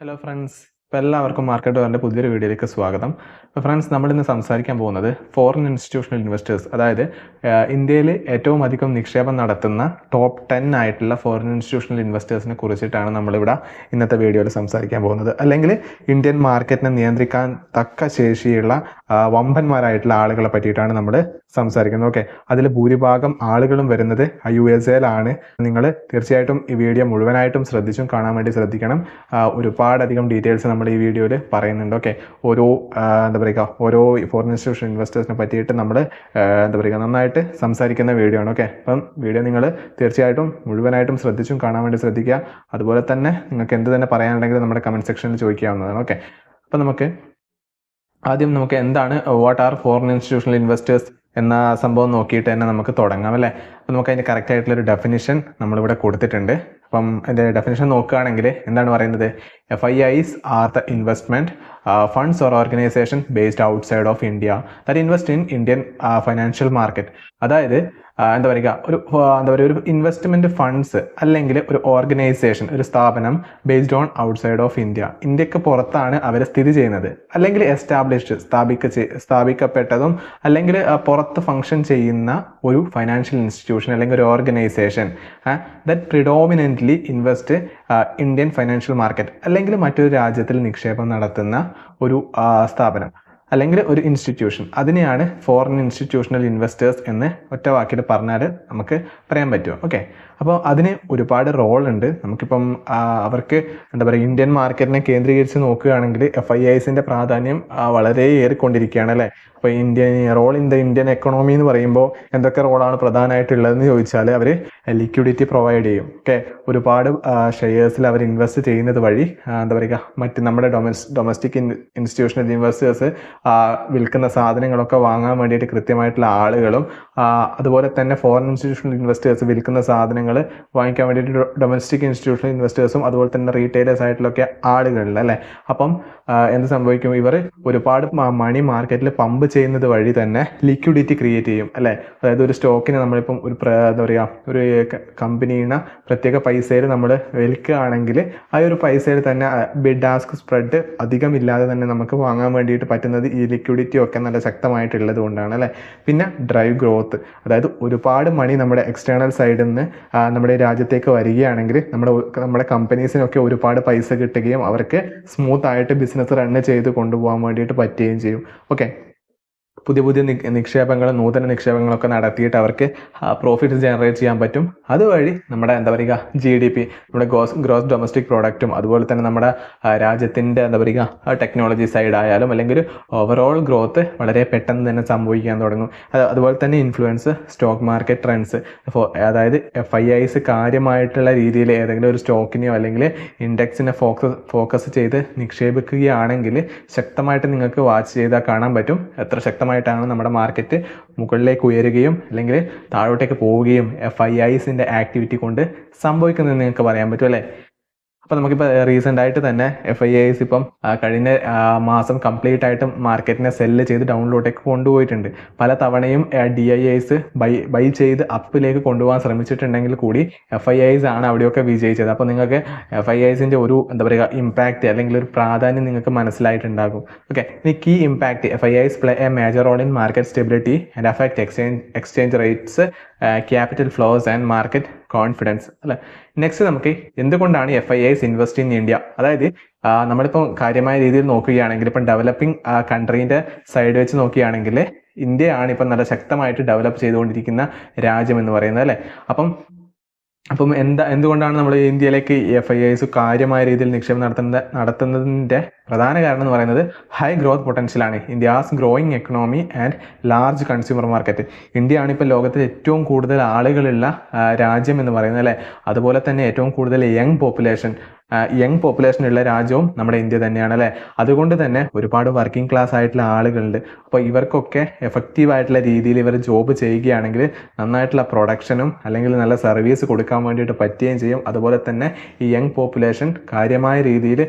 Hello friends, ഇപ്പോൾ എല്ലാവർക്കും market വാറിൻ്റെ പുതിയൊരു വീഡിയോയിലേക്ക് സ്വാഗതം. അപ്പോൾ ഫ്രണ്ട്സ്, നമ്മളിന്ന് സംസാരിക്കാൻ പോകുന്നത് ഫോറിൻ ഇൻസ്റ്റിറ്റ്യൂഷണൽ ഇൻവെസ്റ്റേഴ്സ്, അതായത് ഇന്ത്യയിൽ ഏറ്റവും അധികം നിക്ഷേപം നടത്തുന്ന ടോപ്പ് 10 ആയിട്ടുള്ള ഫോറിൻ ഇൻസ്റ്റിറ്റ്യൂഷണൽ ഇൻവെസ്റ്റേഴ്സിനെ കുറിച്ചിട്ടാണ് നമ്മളിവിടെ ഇന്നത്തെ വീഡിയോയിൽ സംസാരിക്കാൻ പോകുന്നത്. അല്ലെങ്കിൽ ഇന്ത്യൻ മാർക്കറ്റിനെ നിയന്ത്രിക്കാൻ തക്ക ശേഷിയുള്ള വമ്പന്മാരായിട്ടുള്ള ആളുകളെ പറ്റിയിട്ടാണ് നമ്മൾ സംസാരിക്കുന്നത്. ഓക്കെ, അതിൽ ഭൂരിഭാഗം ആളുകളും വരുന്നത് USA-ലാണ്. നിങ്ങൾ തീർച്ചയായിട്ടും ഈ വീഡിയോ മുഴുവനായിട്ടും ശ്രദ്ധിച്ചും കാണാൻ വേണ്ടി ശ്രദ്ധിക്കണം. ഒരുപാടധികം ഡീറ്റെയിൽസ് നമ്മൾ ഈ വീഡിയോയിൽ പറയുന്നുണ്ട്. ഓക്കെ, ഓരോ ഫോറിൻ ഇൻസ്റ്റിറ്റ്യൂഷൻ ഇൻവെസ്റ്റേഴ്സിനെ പറ്റിയിട്ട് നമ്മൾ നന്നായിട്ട് സംസാരിക്കുന്ന വീഡിയോ ആണ്. ഓക്കെ, അപ്പം വീഡിയോ നിങ്ങൾ തീർച്ചയായിട്ടും മുഴുവനായിട്ടും ശ്രദ്ധിച്ചും കാണാൻ വേണ്ടി ശ്രദ്ധിക്കുക. അതുപോലെ തന്നെ നിങ്ങൾക്ക് എന്ത് തന്നെ പറയാനുണ്ടെങ്കിൽ നമ്മുടെ കമൻറ്റ് സെക്ഷനിൽ ചോദിക്കാവുന്നതാണ്. ഓക്കെ, അപ്പം ആദ്യം നമുക്ക് എന്താണ് what are foreign institutional investors എന്ന സംഭവം നോക്കിയിട്ട് തന്നെ നമുക്ക് തുടങ്ങാം അല്ലേ. അപ്പം നമുക്ക് അതിൻ്റെ കറക്റ്റ് ആയിട്ടുള്ളൊരു ഡെഫിനിഷൻ നമ്മളിവിടെ കൊടുത്തിട്ടുണ്ട്. അപ്പം അതിൻ്റെ ഡെഫിനിഷൻ നോക്കുകയാണെങ്കിൽ എന്താണ് പറയുന്നത്? FIIs are the investment funds or organisation based outside of India that invest in Indian financial market. അതായത് ഒരു ഇൻവെസ്റ്റ്മെൻറ്റ് ഫണ്ട്സ് അല്ലെങ്കിൽ ഒരു ഓർഗനൈസേഷൻ, ഒരു സ്ഥാപനം based on outside of India, ഇന്ത്യക്ക് പുറത്താണ് അവർ സ്ഥിതി ചെയ്യുന്നത്, അല്ലെങ്കിൽ എസ്റ്റാബ്ലിഷ്ഡ് സ്ഥാപിക്കപ്പെട്ടതും അല്ലെങ്കിൽ പുറത്ത് ഫംഗ്ഷൻ ചെയ്യുന്ന ഒരു ഫൈനാൻഷ്യൽ ഇൻസ്റ്റിറ്റ്യൂഷൻ അല്ലെങ്കിൽ ഒരു organisation that predominantly invest Indian financial market, അല്ലെങ്കിൽ മറ്റൊരു രാജ്യത്തിൽ നിക്ഷേപം നടത്തുന്ന ഒരു സ്ഥാപനം അല്ലെങ്കിൽ ഒരു ഇൻസ്റ്റിറ്റ്യൂഷൻ, അതിനെയാണ് ഫോറിൻ ഇൻസ്റ്റിറ്റ്യൂഷണൽ ഇൻവെസ്റ്റേഴ്സ് എന്ന് ഒറ്റ വാക്കിൽ പറഞ്ഞാൽ നമുക്ക് പറയാൻ പറ്റും. ഓക്കെ, അപ്പോൾ അതിന് ഒരുപാട് റോൾ ഉണ്ട്. നമുക്കിപ്പം അവർക്ക് ഇന്ത്യൻ മാർക്കറ്റിനെ കേന്ദ്രീകരിച്ച് നോക്കുകയാണെങ്കിൽ FIIസിൻ്റെ പ്രാധാന്യം വളരെ ഏറിക്കൊണ്ടിരിക്കുകയാണ് അല്ലേ. അപ്പോൾ role in the Indian economy എന്ന് പറയുമ്പോൾ എന്തൊക്കെ റോളാണ് പ്രധാനമായിട്ടുള്ളതെന്ന് ചോദിച്ചാൽ അവർ ലിക്വിഡിറ്റി പ്രൊവൈഡ് ചെയ്യും. ഓക്കെ, ഒരുപാട് ഷെയർസിൽ അവർ ഇൻവെസ്റ്റ് ചെയ്യുന്നത് വഴി മറ്റ് നമ്മുടെ ഡൊമസ്റ്റിക് ഇൻസ്റ്റിറ്റ്യൂഷണൽ ഇൻവെസ്റ്റേഴ്സ് വിൽക്കുന്ന സാധനങ്ങളൊക്കെ വാങ്ങാൻ വേണ്ടിയിട്ട് കൃത്യമായിട്ടുള്ള ആളുകളും, അതുപോലെ തന്നെ ഫോറിൻ ഇൻസ്റ്റിറ്റ്യൂഷണൽ ഇൻവെസ്റ്റേഴ്സ് വിൽക്കുന്ന സാധനങ്ങൾ വാങ്ങിക്കാൻ വേണ്ടിയിട്ട് ഡൊമസ്റ്റിക് ഇൻസ്റ്റിറ്റ്യൂഷണൽ ഇൻവെസ്റ്റേഴ്സും അതുപോലെ തന്നെ റീറ്റെയിലേഴ്സ് ആയിട്ടുള്ളൊക്കെ ആളുകളിൽ അല്ലേ. അപ്പം എന്ത് സംഭവിക്കും? ഇവർ ഒരുപാട് മണി മാർക്കറ്റിൽ പമ്പ് ചെയ്യുന്നത് വഴി തന്നെ ലിക്വിഡിറ്റി ക്രിയേറ്റ് ചെയ്യും അല്ലേ. അതായത് ഒരു സ്റ്റോക്കിന് നമ്മളിപ്പം ഒരു കമ്പനീനെ പ്രത്യേക പൈസയിൽ നമ്മൾ വിൽക്കുകയാണെങ്കിൽ ആ ഒരു പൈസയിൽ തന്നെ ബിഡ് ആസ്ക് സ്പ്രെഡ് അധികമില്ലാതെ തന്നെ നമുക്ക് വാങ്ങാൻ വേണ്ടിയിട്ട് പറ്റുന്നത് ഈ ലിക്വിഡിറ്റി ഒക്കെ നല്ല ശക്തമായിട്ടുള്ളത് കൊണ്ടാണ് അല്ലേ. പിന്നെ ഡ്രൈവ് ഗ്രോത്ത്, അതായത് ഒരുപാട് മണി നമ്മുടെ എക്സ്റ്റേണൽ സൈഡിൽ നിന്ന് നമ്മുടെ രാജ്യത്തേക്ക് വരികയാണെങ്കിൽ നമ്മുടെ കമ്പനീസിനൊക്കെ ഒരുപാട് പൈസ കിട്ടുകയും അവർക്ക് സ്മൂത്ത് ആയിട്ട് ബിസിനസ് റൺ ചെയ്ത് കൊണ്ടുപോകാൻ വേണ്ടിയിട്ട് പറ്റുകയും ചെയ്യും. ഓക്കെ, പുതിയ നിക്ഷേപങ്ങൾ, നൂതന നിക്ഷേപങ്ങളൊക്കെ നടത്തിയിട്ട് അവർക്ക് പ്രോഫിറ്റ് ജനറേറ്റ് ചെയ്യാൻ പറ്റും. അതുവഴി നമ്മുടെ GDP, നമ്മുടെ ഗ്രോസ് ഡൊമസ്റ്റിക് പ്രോഡക്റ്റും അതുപോലെ തന്നെ നമ്മുടെ രാജ്യത്തിൻ്റെ ടെക്നോളജി സൈഡ് ആയാലും അല്ലെങ്കിൽ ഓവറോൾ ഗ്രോത്ത് വളരെ പെട്ടെന്ന് തന്നെ സംഭവിക്കാൻ തുടങ്ങും. അതുപോലെ തന്നെ ഇൻഫ്ലുവൻസ് സ്റ്റോക്ക് മാർക്കറ്റ് ട്രെൻഡ്സ്. അതായത് FIIs കാര്യമായിട്ടുള്ള രീതിയിൽ ഏതെങ്കിലും ഒരു സ്റ്റോക്കിനെയോ അല്ലെങ്കിൽ ഇൻഡെക്സിനെ ഫോക്കസ് ചെയ്ത് നിക്ഷേപിക്കുകയാണെങ്കിൽ ശക്തമായിട്ട് നിങ്ങൾക്ക് വാച്ച് ചെയ്താൽ കാണാൻ പറ്റും എത്ര ശക്തമായിട്ടാണ് നമ്മുടെ മാർക്കറ്റ് മുകളിലേക്ക് ഉയരുകയും അല്ലെങ്കിൽ താഴോട്ടേക്ക് പോവുകയും FIIസിൻ്റെ ആക്ടിവിറ്റി കൊണ്ട് സംഭവിക്കുന്നതെന്ന് നിങ്ങൾക്ക് പറയാൻ പറ്റും അല്ലേ. അപ്പോൾ നമുക്കിപ്പോൾ റീസെൻ്റ് ആയിട്ട് തന്നെ FIIs ഇപ്പം കഴിഞ്ഞ മാസം കംപ്ലീറ്റ് ആയിട്ട് മാർക്കറ്റിനെ സെല്ല് ചെയ്ത് ഡൗണിലോട്ടേക്ക് കൊണ്ടുപോയിട്ടുണ്ട്. പല തവണയും DIIs ബൈ ചെയ്ത് അപ്പിലേക്ക് കൊണ്ടുപോകാൻ ശ്രമിച്ചിട്ടുണ്ടെങ്കിൽ കൂടി FIIs ആണ് അവിടെയൊക്കെ വിജയിച്ചത്. അപ്പോൾ നിങ്ങൾക്ക് FIIസിൻ്റെ ഒരു ഇമ്പാക്റ്റ് അല്ലെങ്കിൽ ഒരു പ്രാധാന്യം നിങ്ങൾക്ക് മനസ്സിലായിട്ടുണ്ടാകും. ഓക്കെ, ഇനി key impact. FIIs play a major role in market stability and affect exchange rates, capital flows and market confidence അല്ലേ. നെക്സ്റ്റ് നമുക്ക് എന്തുകൊണ്ടാണ് FIIs ഇൻവെസ്റ്റ് ഇൻ ഇന്ത്യ, അതായത് നമ്മളിപ്പോൾ കാര്യമായ രീതിയിൽ നോക്കുകയാണെങ്കിൽ ഇപ്പം ഡെവലപ്പിംഗ് കൺട്രീൻ്റെ സൈഡ് വെച്ച് നോക്കുകയാണെങ്കിൽ ഇന്ത്യയാണ് ഇപ്പം നല്ല ശക്തമായിട്ട് ഡെവലപ്പ് ചെയ്തുകൊണ്ടിരിക്കുന്ന രാജ്യം എന്ന് പറയുന്നത് അല്ലേ. അപ്പം എന്തുകൊണ്ടാണ് നമ്മൾ ഇന്ത്യയിലേക്ക് FIIs കാര്യമായ രീതിയിൽ നിക്ഷേപം നടത്തുന്നതിൻ്റെ പ്രധാന കാരണം എന്ന് പറയുന്നത് ഹൈ ഗ്രോത്ത് പൊട്ടൻഷ്യലാണ്. India's growing economy and large consumer market. ഇന്ത്യയാണ് ഇപ്പോൾ ലോകത്തിൽ ഏറ്റവും കൂടുതൽ ആളുകളുള്ള രാജ്യം എന്ന് പറയുന്നത് അല്ലേ. അതുപോലെ തന്നെ ഏറ്റവും കൂടുതൽ യങ് പോപ്പുലേഷൻ ഉള്ള രാജ്യവും നമ്മുടെ ഇന്ത്യ തന്നെയാണ് അല്ലേ. അതുകൊണ്ട് തന്നെ ഒരുപാട് വർക്കിംഗ് ക്ലാസ് ആയിട്ടുള്ള ആളുകളുണ്ട്. അപ്പോൾ ഇവർക്കൊക്കെ എഫക്റ്റീവ് ആയിട്ടുള്ള രീതിയിൽ ഇവർ ജോബ് ചെയ്യുകയാണെങ്കിൽ നന്നായിട്ടുള്ള പ്രൊഡക്ഷനും അല്ലെങ്കിൽ നല്ല സർവീസ് കൊടുക്കാൻ വേണ്ടിയിട്ട് പറ്റുകയും ചെയ്യും. അതുപോലെ തന്നെ ഈ യങ് പോപ്പുലേഷൻ കാര്യമായ രീതിയിൽ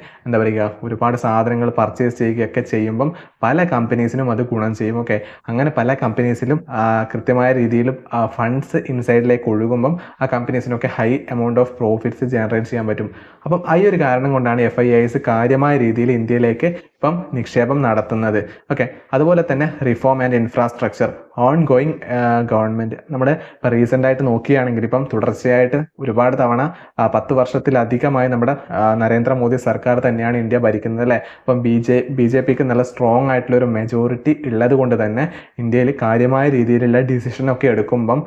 ഒരുപാട് സാധനങ്ങൾ പർച്ചേസ് ചെയ്യുകയൊക്കെ ചെയ്യുമ്പം പല കമ്പനീസിനും അത് ഗുണം ചെയ്യും. ഓക്കെ, അങ്ങനെ പല കമ്പനീസിലും കൃത്യമായ രീതിയിൽ ഫണ്ട്സ് ഇൻസൈഡിലേക്ക് ഒഴുകുമ്പം ആ കമ്പനീസിനൊക്കെ high amount of profits generate ചെയ്യാൻ പറ്റും. അപ്പം ഈ ഒരു കാരണം കൊണ്ടാണ് FIIs കാര്യമായ രീതിയിൽ ഇന്ത്യയിലേക്ക് ഇപ്പം നിക്ഷേപം നടത്തുന്നത്. ഓക്കെ, അതുപോലെ തന്നെ reform and infrastructure on going government. നമ്മുടെ ഇപ്പം റീസെൻ്റായിട്ട് നോക്കുകയാണെങ്കിൽ ഇപ്പം തുടർച്ചയായിട്ട് ഒരുപാട് തവണ 10 വർഷത്തിലധികമായി നമ്മുടെ നരേന്ദ്രമോദി സർക്കാർ തന്നെയാണ് ഇന്ത്യ ഭരിക്കുന്നത് അല്ലേ. അപ്പം BJPക്ക് നല്ല സ്ട്രോങ് ആയിട്ടുള്ള ഒരു മെജോറിറ്റി ഉള്ളത് കൊണ്ട് തന്നെ ഇന്ത്യയിൽ കാര്യമായ രീതിയിലുള്ള ഡിസിഷനൊക്കെ എടുക്കുമ്പം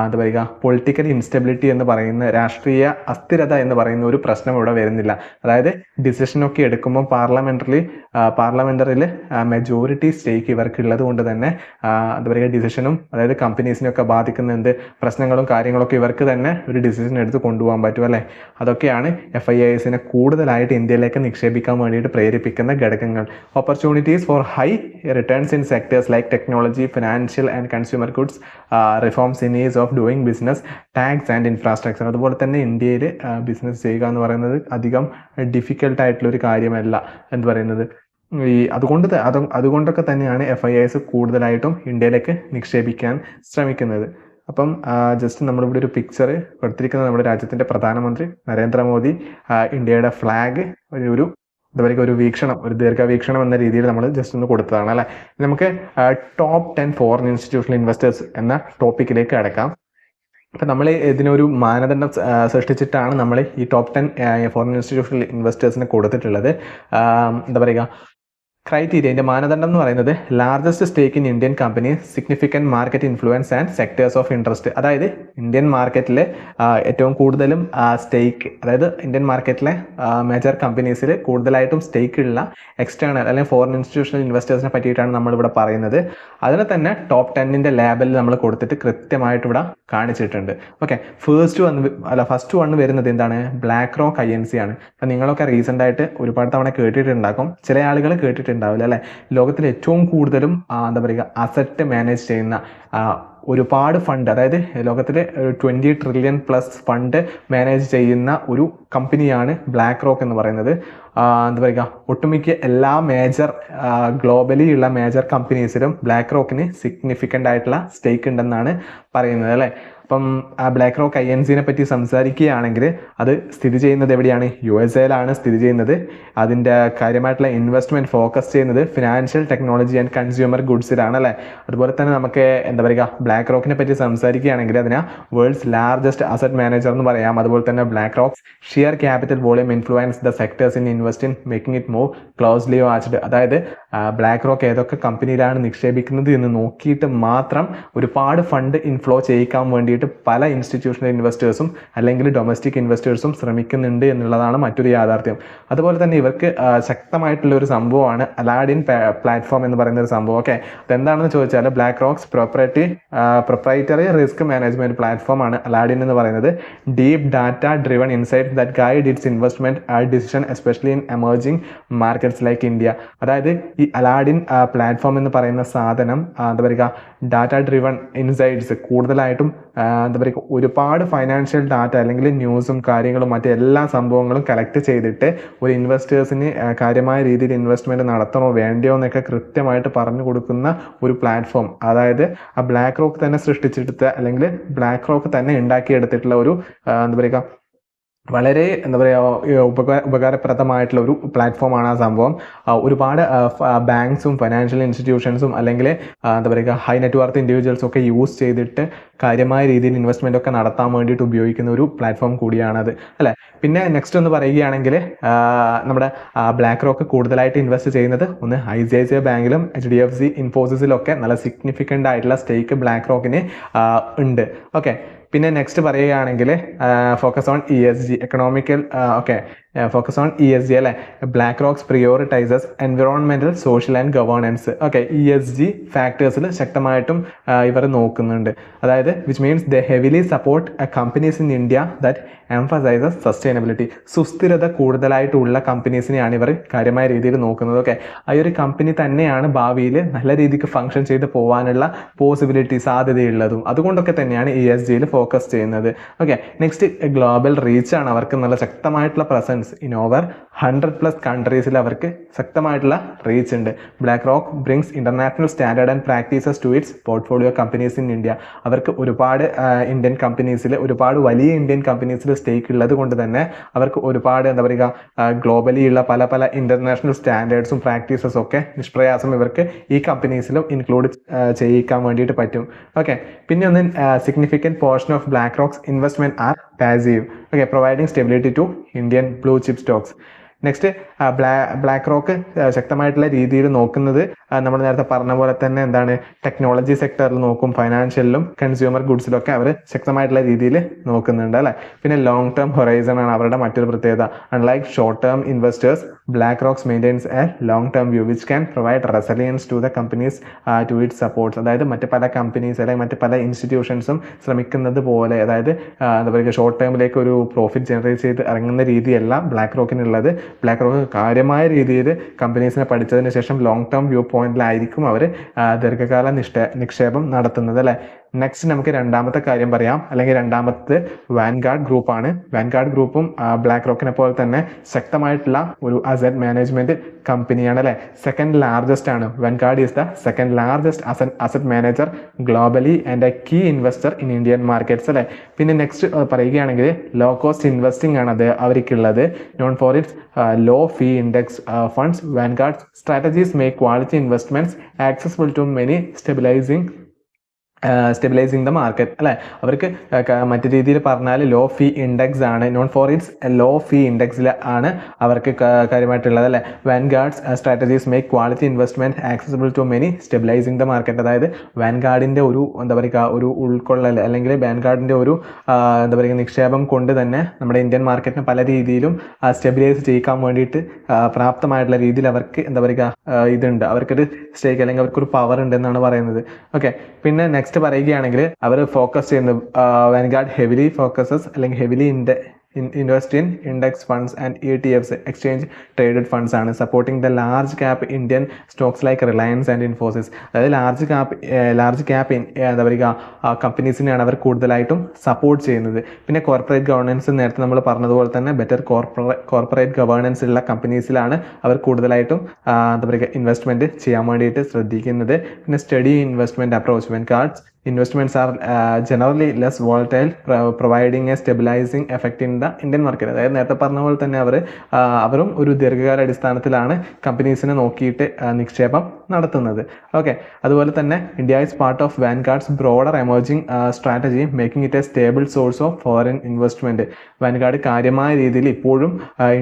എന്താ പറയുക, പൊളിറ്റിക്കൽ ഇൻസ്റ്റെബിലിറ്റി എന്ന് പറയുന്ന, രാഷ്ട്രീയ അസ്ഥിരത എന്ന് പറയുന്ന ഒരു പ്രശ്നം ഇവിടെ വരുന്നില്ല. അതായത് ഡിസിഷനൊക്കെ എടുക്കുമ്പോൾ പാർലമെന്ററിൽ മെജോറിറ്റി സ്റ്റേക്ക് ഇവർക്ക് ഉള്ളത് കൊണ്ട് തന്നെ എന്താ പറയുക, ഡിസിഷനും അതായത് കമ്പനീസിനെയൊക്കെ ബാധിക്കുന്ന എന്ത് പ്രശ്നങ്ങളും കാര്യങ്ങളൊക്കെ ഇവർക്ക് തന്നെ ഒരു ഡിസിഷൻ എടുത്ത് കൊണ്ടുപോകാൻ പറ്റും അല്ലേ. അതൊക്കെയാണ് FIIsനെ കൂടുതലായിട്ട് ഇന്ത്യയിലേക്ക് നിക്ഷേപിക്കാൻ വേണ്ടിയിട്ട് പ്രേരിപ്പിക്കുന്ന ഘടകങ്ങൾ. Opportunities for high returns in sectors like technology, financial and consumer goods, reforms in is of doing business, tax and infrastructure. അതുപോലെ തന്നെ ഇന്ത്യയിൽ ബിസിനസ് ചെയ്യുക എന്ന് പറയുന്നത് അധികം ഡിഫിക്കൽട്ടായിട്ടുള്ളൊരു കാര്യമല്ല എന്ന് പറയുന്നത്. അതുകൊണ്ടൊക്കെ തന്നെയാണ് FIIs കൂടുതലായിട്ടും ഇന്ത്യയിലേക്ക് നിക്ഷേപിക്കാൻ ശ്രമിക്കുന്നത്. അപ്പം ജസ്റ്റ് നമ്മളിവിടെ ഒരു പിക്ചർ കൊടുത്തിരിക്കുന്നത് നമ്മുടെ രാജ്യത്തിൻ്റെ പ്രധാനമന്ത്രി നരേന്ദ്രമോദി ഇന്ത്യയുടെ ഫ്ലാഗ് ഒരു എന്താ പറയുക, ഒരു ദീർഘവീക്ഷണം എന്ന രീതിയിൽ നമ്മൾ ജസ്റ്റ് ഒന്ന് കൊടുത്തതാണ് അല്ലേ. നമുക്ക് ടോപ്പ് 10 ഫോറിൻ ഇൻസ്റ്റിറ്റ്യൂഷണൽ ഇൻവെസ്റ്റേഴ്സ് എന്ന ടോപ്പിക്കിലേക്ക് അടക്കാം. അപ്പം നമ്മൾ ഇതിനൊരു മാനദണ്ഡം സൃഷ്ടിച്ചിട്ടാണ് നമ്മൾ ഈ ടോപ്പ് 10 ഫോറിൻ ഇൻസ്റ്റിറ്റ്യൂഷണൽ ഇൻവെസ്റ്റേഴ്സിനെ കൊടുത്തിട്ടുള്ളത്. എന്താ പറയുക, ക്രൈറ്റീരിയ, ഇതിൻ്റെ മാനദണ്ഡം എന്ന് പറയുന്നത് largest stake in Indian company, significant market influence and sectors of interest. അതായത് ഇന്ത്യൻ മാർക്കറ്റിൽ ഏറ്റവും കൂടുതലും സ്റ്റേക്ക്, അതായത് ഇന്ത്യൻ മാർക്കറ്റിലെ മേജർ കമ്പനീസിൽ കൂടുതലായിട്ടും സ്റ്റേക്ക് ഉള്ള എക്സ്റ്റേണൽ അല്ലെങ്കിൽ ഫോറിൻ ഇൻസ്റ്റിറ്റ്യൂഷണൽ ഇൻവെസ്റ്റേഴ്സിനെ പറ്റിയിട്ടാണ് നമ്മളിവിടെ പറയുന്നത്. അതിനെ തന്നെ ടോപ്പ് 10 ലേബലിൽ നമ്മൾ കൊടുത്തിട്ട് കൃത്യമായിട്ട് ഇവിടെ കാണിച്ചിട്ടുണ്ട്. ഓക്കെ, ഫസ്റ്റ് വൺ വരുന്നത് എന്താണ്, ബ്ലാക്ക് റോക്ക് INC ആണ്. അപ്പം നിങ്ങളൊക്കെ റീസെൻ്റായിട്ട് ഒരുപാട് തവണ കേട്ടിട്ടുണ്ടാകും, ചില ആളുകൾ കേട്ടിട്ടുണ്ടാവില്ല അല്ലേ. ലോകത്തിൽ ഏറ്റവും കൂടുതലും എന്താ പറയുക, അസറ്റ് മാനേജ് ചെയ്യുന്ന ഒരുപാട് ഫണ്ട്, അതായത് ലോകത്തിൽ 20 ട്രില്യൺ പ്ലസ് ഫണ്ട് മാനേജ് ചെയ്യുന്ന ഒരു കമ്പനിയാണ് ബ്ലാക്ക് റോക്ക് എന്ന് പറയുന്നത്. എന്താ പറയുക, ഒട്ടുമിക്ക എല്ലാ ഗ്ലോബലി ഉള്ള മേജർ കമ്പനീസിലും ബ്ലാക്ക് റോക്കിന് സിഗ്നിഫിക്കൻ്റ് ആയിട്ടുള്ള സ്റ്റേക്ക് ഉണ്ടെന്നാണ് പറയുന്നത് അല്ലേ. അപ്പം ബ്ലാക്ക് റോക്ക് INCനെ പറ്റി സംസാരിക്കുകയാണെങ്കിൽ അത് സ്ഥിതി ചെയ്യുന്നത് എവിടെയാണ്, USA സ്ഥിതി ചെയ്യുന്നത്. അതിൻ്റെ കാര്യമായിട്ടുള്ള ഇൻവെസ്റ്റ്മെൻറ്റ് ഫോക്കസ് ചെയ്യുന്നത് ഫിനാൻഷ്യൽ, ടെക്നോളജി ആൻഡ് കൺസ്യൂമർ ഗുഡ്സിലാണ് അല്ലേ. അതുപോലെ തന്നെ നമുക്ക് എന്താ പറയുക, ബ്ലാക്ക് റോക്കിനെ പറ്റി സംസാരിക്കുകയാണെങ്കിൽ അതിനെ വേൾഡ്സ് ലാർജസ്റ്റ് അസറ്റ് മാനേജർ എന്ന് പറയാം. അതുപോലെ തന്നെ black rocks shear capital volume influence the sectors in invest in making it more closely watched. അതായത് ബ്ലാക്ക് റോക്ക് ഏതൊക്കെ കമ്പനിയിലാണ് നിക്ഷേപിക്കുന്നത് എന്ന് നോക്കിയിട്ട് മാത്രം ഒരുപാട് ഫണ്ട് ഇൻഫ്ലോ ചെയ്യിക്കാൻ വേണ്ടിയിട്ട് പല ഇൻസ്റ്റിറ്റ്യൂഷണൽ ഇൻവെസ്റ്റേഴ്സും അല്ലെങ്കിൽ ഡൊമസ്റ്റിക് ഇൻവെസ്റ്റേഴ്സും ശ്രമിക്കുന്നുണ്ട് എന്നുള്ളതാണ് മറ്റൊരു യാഥാർത്ഥ്യം. അതുപോലെ തന്നെ ഇവർക്ക് ശക്തമായിട്ടുള്ള ഒരു സംഭവമാണ് അലാഡിൻ പ്ലാറ്റ്ഫോം എന്ന് പറയുന്ന ഒരു സംഭവം. ഓക്കെ, അതെന്താണെന്ന് ചോദിച്ചാൽ black rocks proprietary risk management platform ആണ് അലാഡിൻ എന്ന് പറയുന്നത്. Deep data driven insight that guide it's investment decision especially in emerging markets like India. അതായത് ഈ അലാഡിൻ പ്ലാറ്റ്ഫോം എന്ന് പറയുന്ന സാധനം എന്താ പറയുക, ഡാറ്റ ഡ്രിവൺ ഇൻസൈറ്റ്സ് കൂടുതലായിട്ടും എന്താ പറയുക, ഒരുപാട് ഫൈനാൻഷ്യൽ ഡാറ്റ അല്ലെങ്കിൽ ന്യൂസും കാര്യങ്ങളും മറ്റെല്ലാ സംഭവങ്ങളും കളക്ട് ചെയ്തിട്ട് ഒരു ഇൻവെസ്റ്റേഴ്സിന് കാര്യമായ രീതിയിൽ ഇൻവെസ്റ്റ്മെൻറ്റ് നടത്തണോ വേണ്ടയോ എന്നൊക്കെ കൃത്യമായിട്ട് പറഞ്ഞു കൊടുക്കുന്ന ഒരു പ്ലാറ്റ്ഫോം. അതായത് ആ ബ്ലാക്ക് റോക്ക് തന്നെ സൃഷ്ടിച്ചെടുത്ത അല്ലെങ്കിൽ ബ്ലാക്ക് റോക്ക് തന്നെ ഉണ്ടാക്കിയെടുത്തിട്ടുള്ള ഒരു എന്താ പറയുക, വളരെ എന്താ പറയുക ഉപകാരപ്രദമായിട്ടുള്ള ഒരു പ്ലാറ്റ്ഫോമാണ് ആ സംഭവം. ഒരുപാട് ബാങ്ക്സും ഫൈനാൻഷ്യൽ ഇൻസ്റ്റിറ്റ്യൂഷൻസും അല്ലെങ്കിൽ എന്താ പറയുക ഹൈ നെറ്റ്വർത്ത് ഇൻഡിവിജ്വൽസും ഒക്കെ യൂസ് ചെയ്തിട്ട് കാര്യമായ രീതിയിൽ ഇൻവെസ്റ്റ്മെൻ്റ് ഒക്കെ നടത്താൻ വേണ്ടിയിട്ട് ഉപയോഗിക്കുന്ന ഒരു പ്ലാറ്റ്ഫോം കൂടിയാണത് അല്ലേ. പിന്നെ നെക്സ്റ്റ് ഒന്ന് പറയുകയാണെങ്കിൽ നമ്മുടെ ബ്ലാക്ക് റോക്ക് കൂടുതലായിട്ട് ഇൻവെസ്റ്റ് ചെയ്യുന്നത് ഒന്ന് ICICI ബാങ്കിലും HDFC ഇൻഫോസിസിലൊക്കെ നല്ല സിഗ്നിഫിക്കൻ്റ് ആയിട്ടുള്ള സ്റ്റേക്ക് ബ്ലാക്ക് റോക്കിന് ഉണ്ട്. ഓക്കെ, പിന്നെ നെക്സ്റ്റ് പറയുകയാണെങ്കിൽ focus on ESG economical focus on ESG അല്ലേ. BlackRock's prioritises environmental, social and governance. ESG ഫാക്ടേഴ്സിൽ ശക്തമായിട്ടും ഇവർ നോക്കുന്നുണ്ട്. അതായത് which means the heavily support companies in India that emphasises sustainability. സുസ്ഥിരത കൂടുതലായിട്ടുള്ള കമ്പനീസിനെയാണ് ഇവർ കാര്യമായ രീതിയിൽ നോക്കുന്നത്. ആ ഒരു കമ്പനി തന്നെയാണ് ഭാവിയിൽ നല്ല രീതിക്ക് ഫങ്ഷൻ ചെയ്ത് പോകാനുള്ള പോസിബിലിറ്റി സാധ്യതയുള്ളതും. അതുകൊണ്ടൊക്കെ തന്നെയാണ് ESGയിൽ ഫോക്കസ് ചെയ്യുന്നത്. നെക്സ്റ്റ് ഗ്ലോബൽ റീച്ച് ആണ്. അവർക്ക് നല്ല ശക്തമായിട്ടുള്ള പ്രസൻസ് പ്രസൻസ് ഇൻ ഓവർ 100+ കൺട്രീസിൽ അവർക്ക് ശക്തമായിട്ടുള്ള റീച്ച് ഉണ്ട്. BlackRock brings international standard and practices to its portfolio companies in India. അവർക്ക് ഒരുപാട് ഇന്ത്യൻ കമ്പനീസിൽ, ഒരുപാട് വലിയ ഇന്ത്യൻ കമ്പനീസിൽ സ്റ്റേക്ക് ഉള്ളത് കൊണ്ട് തന്നെ അവർക്ക് ഒരുപാട് എന്താ പറയുക ഗ്ലോബലി ഉള്ള പല പല ഇന്റർനാഷണൽ സ്റ്റാൻഡേർഡ്സും പ്രാക്ടീസസും ഒക്കെ നിഷ്പ്രയാസം ഇവർക്ക് ഈ കമ്പനീസിലും ഇൻക്ലൂഡ് ചെയ്യിക്കാൻ വേണ്ടിയിട്ട് പറ്റും. ഓക്കെ, പിന്നെ ഒന്ന് significant portion of BlackRock's investment are passive. Okay, providing stability to Indian blue chip stocks. Next, BlackRock ശക്തമായിട്ടുള്ള രീതിയിൽ നോക്കുന്നത് നമ്മൾ നേരത്തെ പറഞ്ഞ പോലെ തന്നെ എന്താണ്, ടെക്നോളജി സെക്ടറിൽ നോക്കും, ഫൈനാൻഷ്യലിലും കൺസ്യൂമർ ഗുഡ്സിലൊക്കെ അവർ ശക്തമായിട്ടുള്ള രീതിയിൽ നോക്കുന്നുണ്ട് അല്ലേ. പിന്നെ ലോങ് ടേം ഹൊറൈസൺ ആണ് അവരുടെ മറ്റൊരു പ്രത്യേകത. Unlike short term investors, BlackRock's maintains a long term view which can provide resilience to the companies to it supports. അതായത് മറ്റ് പല കമ്പനീസ് അല്ലെങ്കിൽ മറ്റ് പല ഇൻസ്റ്റിറ്റ്യൂഷൻസും ശ്രമിക്കുന്നത് പോലെ, അതായത് എന്താ പറയുക, ഷോർട്ട് ടേമിലേക്ക് ഒരു പ്രോഫിറ്റ് ജനറേറ്റ് ചെയ്ത് ഇറങ്ങുന്ന രീതിയല്ല ബ്ലാക്ക് റോക്കിനുള്ളത്. ബ്ലാക്ക് റോക്ക് കാര്യമായ രീതിയിൽ കമ്പനീസിനെ പഠിച്ചതിന് ശേഷം ലോങ് ടേം വ്യൂ പോയിന്റിലായിരിക്കും അവർ ദീർഘകാല നിക്ഷേപം നടത്തുന്നത് അല്ലേ. നെക്സ്റ്റ് നമുക്ക് രണ്ടാമത്തെ കാര്യം പറയാം, അല്ലെങ്കിൽ രണ്ടാമത്തെ വാൻഗാർഡ് ഗ്രൂപ്പാണ്. വാൻഗാർഡ് ഗ്രൂപ്പും ബ്ലാക്ക് റോക്കിനെ പോലെ തന്നെ ശക്തമായിട്ടുള്ള ഒരു അസറ്റ് മാനേജ്മെന്റ് കമ്പനിയാണ് അല്ലേ. സെക്കൻഡ് ലാർജസ്റ്റ് ആണ്. Vanguard is the second largest asset manager globally and a key investor in Indian markets അല്ലേ. പിന്നെ നെക്സ്റ്റ് പറയുകയാണെങ്കിൽ ലോ കോസ്റ്റ് ഇൻവെസ്റ്റിംഗ് ആണ് അത് അവർക്കുള്ളത്. Known for its low fee index funds, Vanguard strategies make quality investments accessible to many stabilising the market അല്ലേ. അവർക്ക് മറ്റു രീതിയിൽ പറഞ്ഞാൽ ലോ ഫീ ഇൻഡെക്സ് ആണ്. Known for its low fee ഇൻഡെക്സിൽ ആണ് അവർക്ക് കാര്യമായിട്ടുള്ളത് അല്ലേ. Vanguard's strategies make quality investment accessible to many stabilising the market. അതായത് വാൻഗാർഡിൻ്റെ ഒരു എന്താ പറയുക ഒരു ഉൾക്കൊള്ളൽ, അല്ലെങ്കിൽ വാൻഗാർഡിൻ്റെ ഒരു എന്താ പറയുക നിക്ഷേപം കൊണ്ട് തന്നെ നമ്മുടെ ഇന്ത്യൻ മാർക്കറ്റിനെ പല രീതിയിലും സ്റ്റെബിലൈസ് ചെയ്യിക്കാൻ വേണ്ടിയിട്ട് പ്രാപ്തമായിട്ടുള്ള രീതിയിൽ അവർക്ക് എന്താ പറയുക ഇതുണ്ട്, അവർക്കൊരു സ്റ്റേക്ക് അല്ലെങ്കിൽ അവർക്കൊരു പവർ ഉണ്ട് എന്നാണ് പറയുന്നത്. ഓക്കെ, പിന്നെ നെക്സ്റ്റ് പറയുകയാണെങ്കിൽ അവർ ഫോക്കസ് ചെയ്യുന്നത് വാൻഗാർഡ് ഹെവിലി ഫോക്കസസ് അല്ലെങ്കിൽ heavily invest in index funds and ETFs, exchange traded funds ആണ്. Supporting the large cap Indian stocks like Reliance and Infosys. അതായത് ലാർജ് ക്യാപ്പ് എന്താ പറയുക കമ്പനീസിനെയാണ് അവർ കൂടുതലായിട്ടും സപ്പോർട്ട് ചെയ്യുന്നത്. പിന്നെ കോർപ്പറേറ്റ് ഗവേണൻസ്, നേരത്തെ നമ്മൾ പറഞ്ഞതുപോലെ തന്നെ ബെറ്റർ കോർപ്പറേറ്റ് ഗവേണൻസ് ഉള്ള കമ്പനീസിലാണ് അവർ കൂടുതലായിട്ടും എന്താ പറയുക ഇൻവെസ്റ്റ്മെന്റ് ചെയ്യാൻ വേണ്ടിയിട്ട് ശ്രദ്ധിക്കുന്നത്. പിന്നെ study investment approach. Vanguard's investments are generally less volatile, providing a stabilizing effect in the Indian market. അതായത് നേരത്തെ പറഞ്ഞ പോലെ തന്നെ അവരും ഒരു ദീർഘകാല അടിസ്ഥാനത്തിലാണ് കമ്പനീസിനെ നോക്കിയിട്ട് നിക്ഷേപം നടത്തുന്നത്. ഓക്കെ, അതുപോലെ തന്നെ India is part of Vanguard's broader emerging strategy, making it a stable source of foreign investment. Vanguard കാര്യമായ രീതിയിൽ ഇപ്പോഴും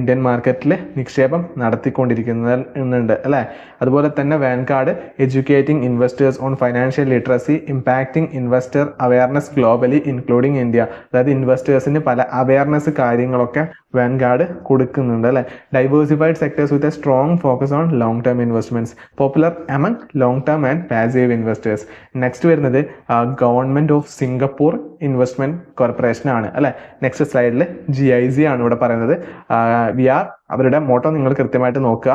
ഇന്ത്യൻ മാർക്കറ്റിൽ നിക്ഷേപം നടത്തിക്കൊണ്ടിരിക്കുന്നുണ്ട് അല്ലേ. അതുപോലെ തന്നെ Vanguard educating investors on financial literacy, impacting investor awareness globally including India. അതായത് ഇൻവെസ്റ്റേഴ്സിന് പല അവയർനെസ് കാര്യങ്ങളൊക്കെ വാൻഗാർഡ് കൊടുക്കുന്നുണ്ട് അല്ലേ. Diversified sectors with a strong focus on long term investments, popular among long term and passive investors. Next വരുന്നത് Government of Singapore Investment Corporation ആണ് അല്ലെ. Next സ്ലൈഡിൽ GIZ ആണ് ഇവിടെ പറയുന്നത്. അവരുടെ മോട്ടോ നിങ്ങൾ കൃത്യമായിട്ട് നോക്കുക.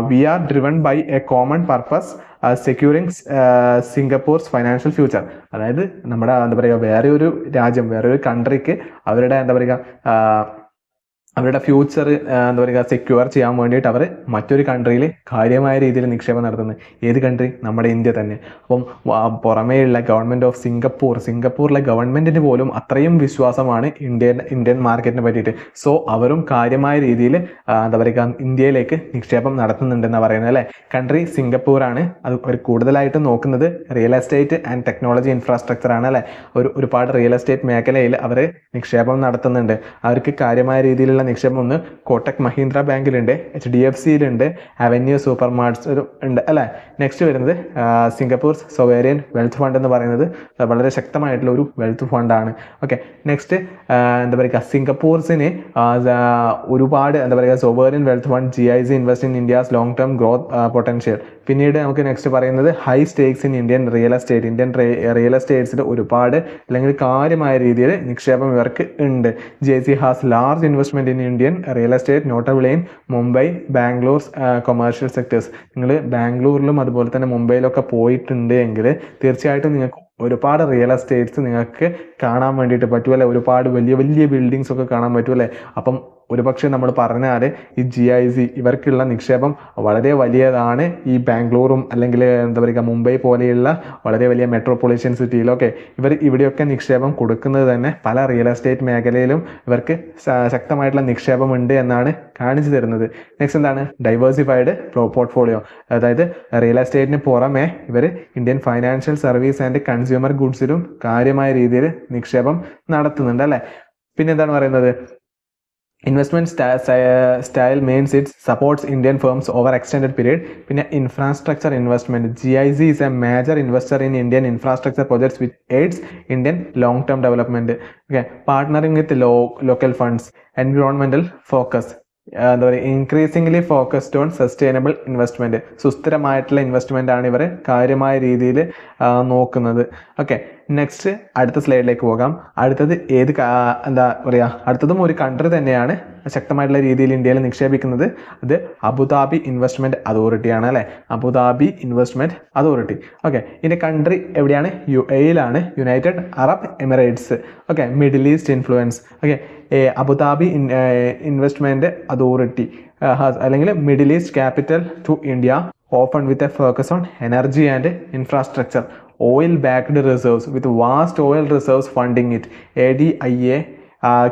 We are driven by a common purpose securing Singapore's financial future. അതായത് നമ്മുടെ എന്താ പറയുക വേറെ ഒരു രാജ്യം, വേറെ ഒരു കൺട്രിക്ക് അവരുടെ എന്താ പറയുക അവരുടെ ഫ്യൂച്ചർ എന്താ പറയുക സെക്യൂർ ചെയ്യാൻ വേണ്ടിയിട്ട് അവർ മറ്റൊരു കൺട്രിയിൽ കാര്യമായ രീതിയിൽ നിക്ഷേപം നടത്തുന്നത്. ഏത് കൺട്രി? നമ്മുടെ ഇന്ത്യ തന്നെ. അപ്പം പുറമേയുള്ള ഗവൺമെൻറ് ഓഫ് സിംഗപ്പൂരിലെ ഗവൺമെൻറ്റിന് പോലും അത്രയും വിശ്വാസമാണ് ഇന്ത്യൻ മാർക്കറ്റിനെ പറ്റിയിട്ട്. സോ അവരും കാര്യമായ രീതിയിൽ എന്താ പറയുക ഇന്ത്യയിലേക്ക് നിക്ഷേപം നടത്തുന്നുണ്ടെന്നാണ് പറയുന്നത് അല്ലേ. കൺട്രി സിംഗപ്പൂരാണ്. അത് അവർ കൂടുതലായിട്ടും നോക്കുന്നത് real estate and technology infrastructure ആണ് അല്ലേ. ഒരുപാട് റിയൽ എസ്റ്റേറ്റ് മേഖലയിൽ അവർ നിക്ഷേപം നടത്തുന്നുണ്ട്. അവർക്ക് കാര്യമായ രീതിയിലുള്ള നിക്ഷേപം ഒന്ന് കോട്ടക് മഹീന്ദ്ര ബാങ്കിലുണ്ട്, HDFCയിലുണ്ട്, അവന്യൂ സൂപ്പർ മാർട്ട്സ് ഉണ്ട് അല്ലേ. നെക്സ്റ്റ് വരുന്നത് സിംഗപ്പൂർ സൊവേറിയൻ വെൽത്ത് ഫണ്ട് എന്ന് പറയുന്നത് വളരെ ശക്തമായിട്ടുള്ള ഒരു വെൽത്ത് ഫണ്ടാണ്. ഓക്കെ, നെക്സ്റ്റ് എന്താ പറയുക സിംഗപ്പൂർസിന് ഒരുപാട് എന്താ പറയുക sovereign wealth fund GIZ invest in India's long term growth potential. പിന്നീട് നമുക്ക് നെക്സ്റ്റ് പറയുന്നത് high stakes in Indian real എസ്റ്റേറ്റ്സിൽ ഒരുപാട് അല്ലെങ്കിൽ കാര്യമായ രീതിയിൽ നിക്ഷേപം ഇവർക്ക് ഉണ്ട്. JC has large investment in Indian real estate, notably in Mumbai, Bangalore commercial sectors. നിങ്ങൾ ബാംഗ്ലൂരിലും അതുപോലെ തന്നെ മുംബൈയിലൊക്കെ പോയിട്ടുണ്ട് എങ്കിൽ തീർച്ചയായിട്ടും നിങ്ങൾക്ക് ഒരുപാട് റിയൽ എസ്റ്റേറ്റ്സ് നിങ്ങൾക്ക് കാണാൻ വേണ്ടിയിട്ട് പറ്റുമല്ലേ. ഒരുപാട് വലിയ വലിയ ബിൽഡിങ്സ് ഒക്കെ കാണാൻ പറ്റുമല്ലേ. അപ്പം ഒരുപക്ഷെ നമ്മൾ പറഞ്ഞാൽ ഈ GIC ഇവർക്കുള്ള നിക്ഷേപം വളരെ വലിയതാണ്. ഈ ബാംഗ്ലൂരും അല്ലെങ്കിൽ എന്താ പറയുക മുംബൈ പോലെയുള്ള വളരെ വലിയ മെട്രോപൊളിറ്റൻ സിറ്റിയിലൊക്കെ ഇവിടെയൊക്കെ നിക്ഷേപം കൊടുക്കുന്നത് തന്നെ പല റിയൽ എസ്റ്റേറ്റ് മേഖലയിലും ഇവർക്ക് ശക്തമായിട്ടുള്ള നിക്ഷേപമുണ്ട് എന്നാണ് കാണിച്ചു തരുന്നത്. നെക്സ്റ്റ് എന്താണ്? Diversified portfolio. അതായത് റിയൽ എസ്റ്റേറ്റിന് പുറമെ ഇവർ Indian financial service and consumer ഗുഡ്സിലും കാര്യമായ രീതിയിൽ നിക്ഷേപം നടത്തുന്നുണ്ട് അല്ലേ. പിന്നെ എന്താണ് പറയുന്നത്? Investment style means it supports Indian firms over extended period. പിന്നെ infrastructure investment. GIC is a major investor in Indian infrastructure projects which aids Indian long term development. Okay, partnering with local funds, environmental focus, എന്താ പറയുക, increasingly focused on sustainable investment. സുസ്ഥിരമായിട്ടുള്ള investment ആണ് ഇവർ കാര്യമായ രീതിയിൽ നോക്കുന്നത്. Okay, next അടുത്ത സ്ലൈഡിലേക്ക് പോകാം. അടുത്തത് എന്താ പറയുക, അടുത്തതും ഒരു കൺട്രി തന്നെയാണ് ശക്തമായിട്ടുള്ള രീതിയിൽ ഇന്ത്യയിൽ നിക്ഷേപിക്കുന്നത്. അത് അബുദാബി ഇൻവെസ്റ്റ്മെന്റ് അതോറിറ്റിയാണ് അല്ലേ. Abu Dhabi investment authority. ഓക്കെ, ഇതിന്റെ കൺട്രി എവിടെയാണ്? UAE-ലാണ്, United Arab Emirates. Okay, middle east influence. Okay, Abu Dhabi investment authority അല്ലെങ്കിൽ middle east capital to India, open with a focus on energy and infrastructure, oil backed reserves with vast oil reserves funding it. ADIA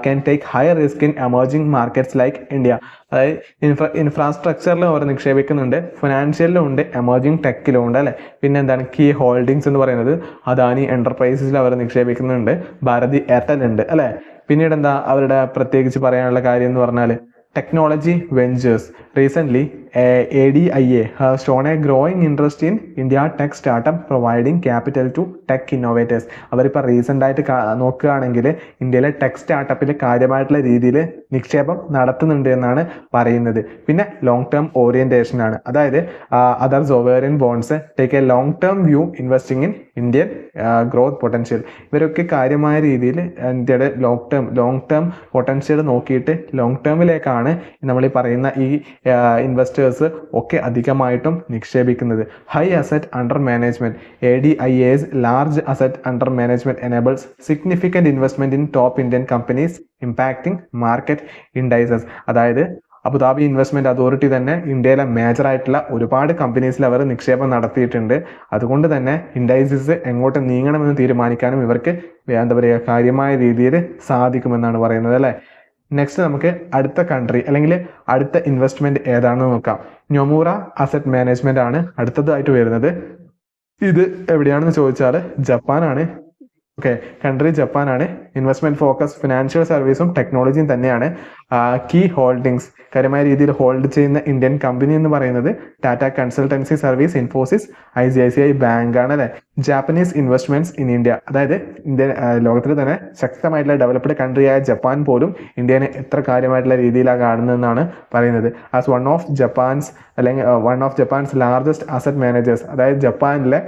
can take higher risk in emerging markets like India. അതായത് ഇൻഫ്രാസ്ട്രക്ചറിൽ അവർ നിക്ഷേപിക്കുന്നുണ്ട്, ഫിനാൻഷ്യലിലും ഉണ്ട്, emerging ടെക്കിലും ഉണ്ട് അല്ലേ. പിന്നെ എന്താണ്? Key holdings എന്ന് പറയുന്നത് അദാനി എന്റർപ്രൈസസിൽ അവർ നിക്ഷേപിക്കുന്നുണ്ട്, Bharati Airtel ഉണ്ട് അല്ലേ. പിന്നീട് എന്താ അവരുടെ പ്രത്യേകിച്ച് പറയാനുള്ള കാര്യം എന്ന് പറഞ്ഞാൽ technology ventures. Recently, ADIA has shown a growing interest in India tech startup providing capital to tech innovators. അവരിപ്പോൾ റീസെൻ്റ് ആയിട്ട് നോക്കുകയാണെങ്കിൽ ഇന്ത്യയിലെ ടെക് സ്റ്റാർട്ടപ്പിൽ കാര്യമായിട്ടുള്ള രീതിയിൽ നിക്ഷേപം നടത്തുന്നുണ്ട് എന്നാണ് പറയുന്നത്. പിന്നെ ലോങ് ടേം ഓറിയന്റേഷൻ ആണ്, അതായത് other sovereign bonds take A long term view investing in Indian growth potential. ഇവരൊക്കെ കാര്യമായ രീതിയിൽ ഇന്ത്യയുടെ ലോങ് ടേം പൊട്ടൻഷ്യൽ നോക്കിയിട്ട് ലോങ് ടേമിലേക്കാണ് നമ്മൾ ഈ പറയുന്ന ഈ ഇൻവെസ്റ്റേഴ്സ് ഒക്കെ അധികമായിട്ടും നിക്ഷേപിക്കുന്നത്. High asset under management. ADIA's large asset under management enables significant investment in top Indian companies impacting market indices. അതായത് അബുദാബി ഇൻവെസ്റ്റ്മെന്റ് അതോറിറ്റി തന്നെ ഇന്ത്യയിലെ മേജർ ആയിട്ടുള്ള ഒരുപാട് കമ്പനീസിൽ അവർ നിക്ഷേപം നടത്തിയിട്ടുണ്ട്. അതുകൊണ്ട് തന്നെ ഇൻഡൈസസ് എങ്ങോട്ട് നീങ്ങണമെന്ന് തീരുമാനിക്കാനും ഇവർക്ക് എന്താ പറയുക കാര്യമായ രീതിയിൽ സാധിക്കുമെന്നാണ് പറയുന്നത് അല്ലേ. നെക്സ്റ്റ് നമുക്ക് അടുത്ത കൺട്രി അല്ലെങ്കിൽ അടുത്ത ഇൻവെസ്റ്റ്മെന്റ് ഏതാണെന്ന് നോക്കാം. നൊമൂറ അസറ്റ് മാനേജ്മെന്റ് ആണ് അടുത്തതായിട്ട് വരുന്നത്. ഇത് എവിടെയാണെന്ന് ചോദിച്ചാൽ ജപ്പാനാണ്. ഓക്കെ, കൺട്രി ജപ്പാനാണ്. ഇൻവെസ്റ്റ്മെന്റ് ഫോക്കസ് ഫിനാൻഷ്യൽ സർവീസും ടെക്നോളജിയും തന്നെയാണ്. കീ ഹോൾഡിങ്സ് കാര്യമായ രീതിയിൽ ഹോൾഡ് ചെയ്യുന്ന ഇന്ത്യൻ കമ്പനി എന്ന് പറയുന്നത് Tata consultancy service, Infosys, ICICI bank ആണ് അല്ലെ. ജാപ്പനീസ് ഇൻവെസ്റ്റ്മെന്റ്സ് ഇൻ ഇന്ത്യ, അതായത് ഇന്ത്യ ലോകത്തിൽ തന്നെ ശക്തമായിട്ടുള്ള ഡെവലപ്ഡ് കൺട്രിയായ ജപ്പാൻ പോലും ഇന്ത്യനെ എത്ര കാര്യമായിട്ടുള്ള രീതിയിലാണ് കാണുന്നതെന്നാണ് പറയുന്നത്. As one of ജപ്പാൻസ് largest asset managers, അതായത് ജപ്പാനിലെ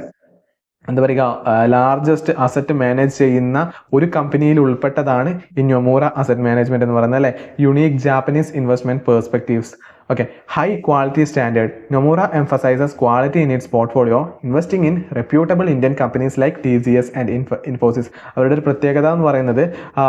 എന്താ പറയുക ലാർജസ്റ്റ് അസറ്റ് മാനേജ് ചെയ്യുന്ന ഒരു കമ്പനിയിൽ ഉൾപ്പെട്ടതാണ് ഈ നൊമൂറ അസറ്റ് മാനേജ്മെന്റ് എന്ന് പറയുന്നത് അല്ലെ. Unique Japanese investment perspectives. Okay, high quality standard. Nomura emphasizes quality in its portfolio, investing in reputable Indian companies like TCS and Infosys. അവരുടെ ഒരു പ്രത്യേകത എന്ന് പറയുന്നത്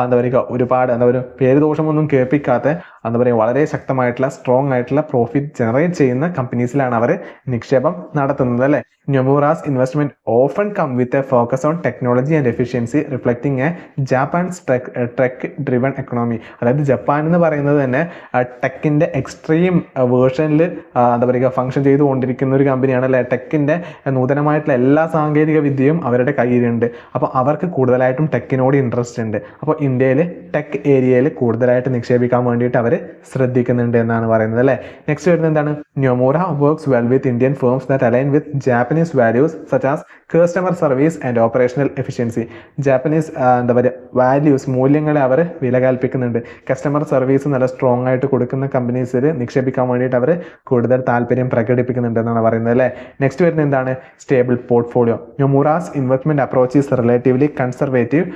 എന്താ പറയുക ഒരുപാട് പേര് ദോഷമൊന്നും കേൾപ്പിക്കാത്ത എന്താ പറയുക വളരെ ശക്തമായിട്ടുള്ള സ്ട്രോങ് ആയിട്ടുള്ള പ്രോഫിറ്റ് ജനറേറ്റ് ചെയ്യുന്ന കമ്പനീസിലാണ് അവർ നിക്ഷേപം നടത്തുന്നത് അല്ലേ. Nomura's investment often come with a focus on technology and efficiency, reflecting a Japan's tech-driven economy. അതായത് ജപ്പാൻ എന്ന് പറയുന്നത് തന്നെ ടെക്കിന്റെ എക്സ്ട്രീം വേർഷനിൽ എന്താ പറയുക ഫംഗ്ഷൻ ചെയ്തുകൊണ്ടിരിക്കുന്ന ഒരു കമ്പനിയാണ് അല്ലെ. ടെക്കിന്റെ നൂതനമായിട്ടുള്ള എല്ലാ സാങ്കേതിക വിദ്യയും അവരുടെ കയ്യിലുണ്ട്. അപ്പോൾ അവർക്ക് കൂടുതലായിട്ടും ടെക്കിനോട് ഇൻട്രസ്റ്റ് ഉണ്ട്. അപ്പോൾ ഇന്ത്യയിൽ ടെക് ഏരിയയിൽ കൂടുതലായിട്ട് നിക്ഷേപിക്കാൻ വേണ്ടിയിട്ട് അവർ ശ്രദ്ധിക്കുന്നുണ്ട് എന്നാണ് പറയുന്നത് അല്ലേ. നെക്സ്റ്റ് വരുന്നത് എന്താണ്? Nomura works well with Indian firms that align with Japanese values such as customer service and operational efficiency. Japanese എന്താ പറയുക വാല്യൂസ് മൂല്യങ്ങളെ അവർ വില കൽപ്പിക്കുന്നുണ്ട്. കസ്റ്റമർ സർവീസ് നല്ല സ്ട്രോങ് ആയിട്ട് കൊടുക്കുന്ന കമ്പനീസിൽ നിക്ഷേപിക്കാൻ വേണ്ടിയിട്ട് അവർ കൂടുതൽ താല്പര്യം പ്രകടിപ്പിക്കുന്നുണ്ട് എന്നാണ് പറയുന്നത് അല്ലേ. നെക്സ്റ്റ് വരുന്നത് എന്താണ്? Stable portfolio. Nomura's investment approach is relatively conservative,